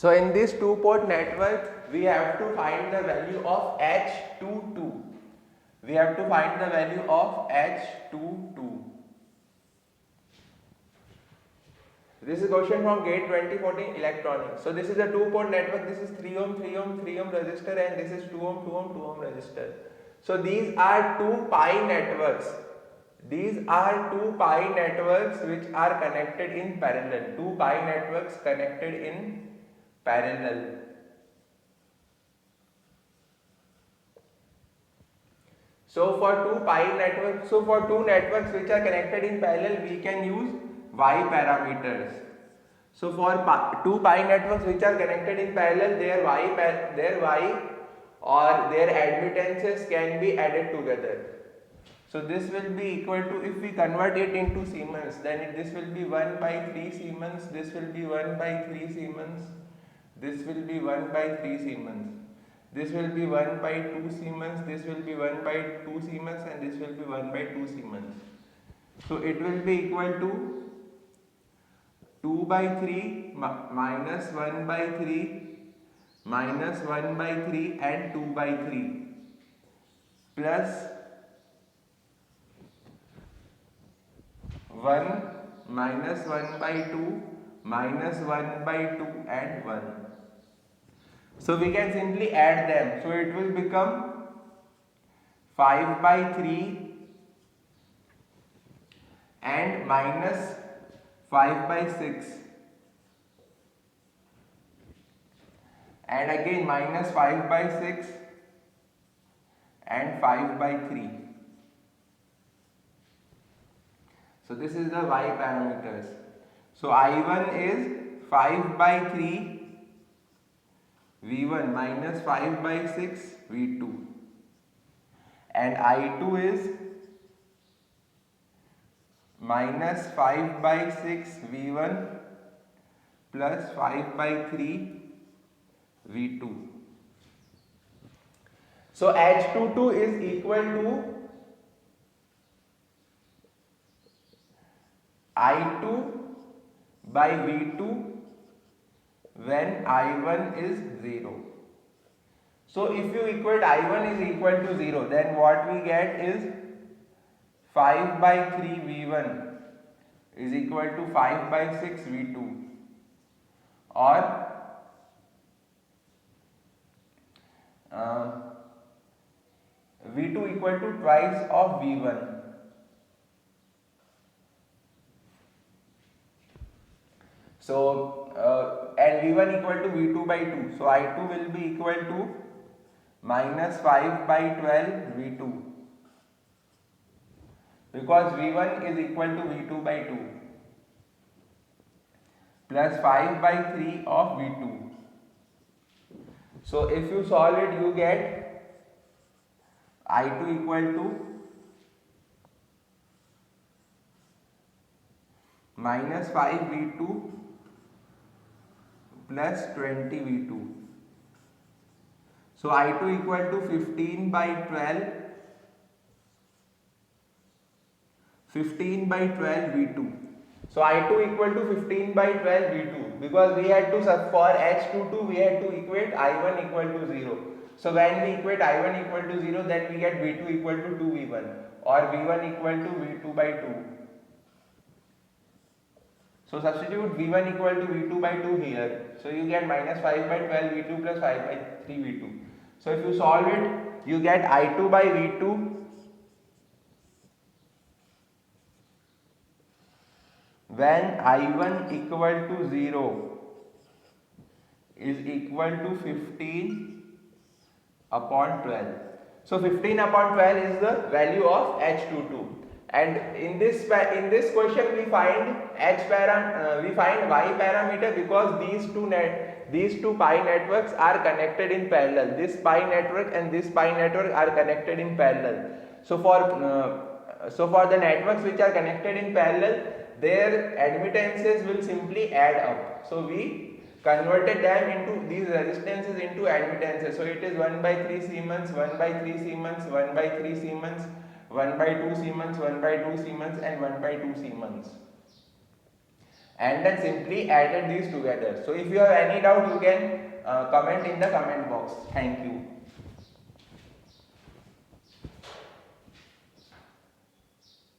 So in this two port network, we have to find the value of H22. We have to find the value of H22. This is a question from GATE 2014 electronics. So this is a two port network. This is 3 ohm, 3 ohm, 3 ohm resistor, and this is 2 ohm, 2 ohm, 2 ohm resistor. So these are two pi networks. These are two pi networks which are connected in parallel. Two pi networks connected in parallel. So for two networks which are connected in parallel, we can use Y parameters. So for two pi networks which are connected in parallel, their Y or their admittances can be added together. So this will be equal to, if we convert it into Siemens, then this will be 1 by 3 Siemens, this will be 1 by 3 Siemens, this will be 1 by 3 Siemens, this will be 1 by 2 Siemens, this will be 1 by 2 Siemens, and this will be 1 by 2 Siemens. So it will be equal to 2 by 3 minus 1 by 3 minus 1 by 3 and 2 by 3 plus 1 minus 1 by 2 minus 1 by 2 and 1. So we can simply add them. So it will become 5 by 3 and minus 5 by 6 and again minus 5 by 6 and 5 by 3. So this is the Y parameters. So I1 is 5 by 3 V1 minus 5 by 6 V2, and I2 is minus 5 by 6 V1 plus 5 by 3 V2. So H22 is equal to I2 by V2 when I1 is 0. So if you equate I1 is equal to 0, then what we get is 5 by 3 V1 is equal to 5 by 6 V2, or V2 equal to twice of V1. So and V1 equal to V2 by 2. So I2 will be equal to minus 5 by 12 V2, because V1 is equal to V2 by 2 plus 5 by 3 of V2. So if you solve it, you get I2 equal to minus 5 V2 plus 20 V2. So I2 equal to 15 by 12 V2. So I2 equal to 15 by 12 V2, because we had to, for H22 we had to equate I1 equal to 0. So when we equate I1 equal to 0, then we get V2 equal to 2 V1 or V1 equal to V2 by 2. So substitute V1 equal to V2 by 2 here. So you get minus 5 by 12 V2 plus 5 by 3 V2. So if you solve it, you get I2 by V2 when I1 equal to 0 is equal to 15 upon 12. So 15 upon 12 is the value of H22. And in this question we find we find Y parameter, because these two pi networks are connected in parallel. This pi network and this pi network are connected in parallel. So for the networks which are connected in parallel, their admittances will simply add up. So we converted them into these resistances into admittances. So it is 1 by 3 Siemens, 1 by 3 Siemens, 1 by 3 Siemens, 1 by 2 Siemens, 1 by 2 Siemens, and 1 by 2 Siemens. and then simply added these together. So if you have any doubt, you can comment in the comment box. Thank you.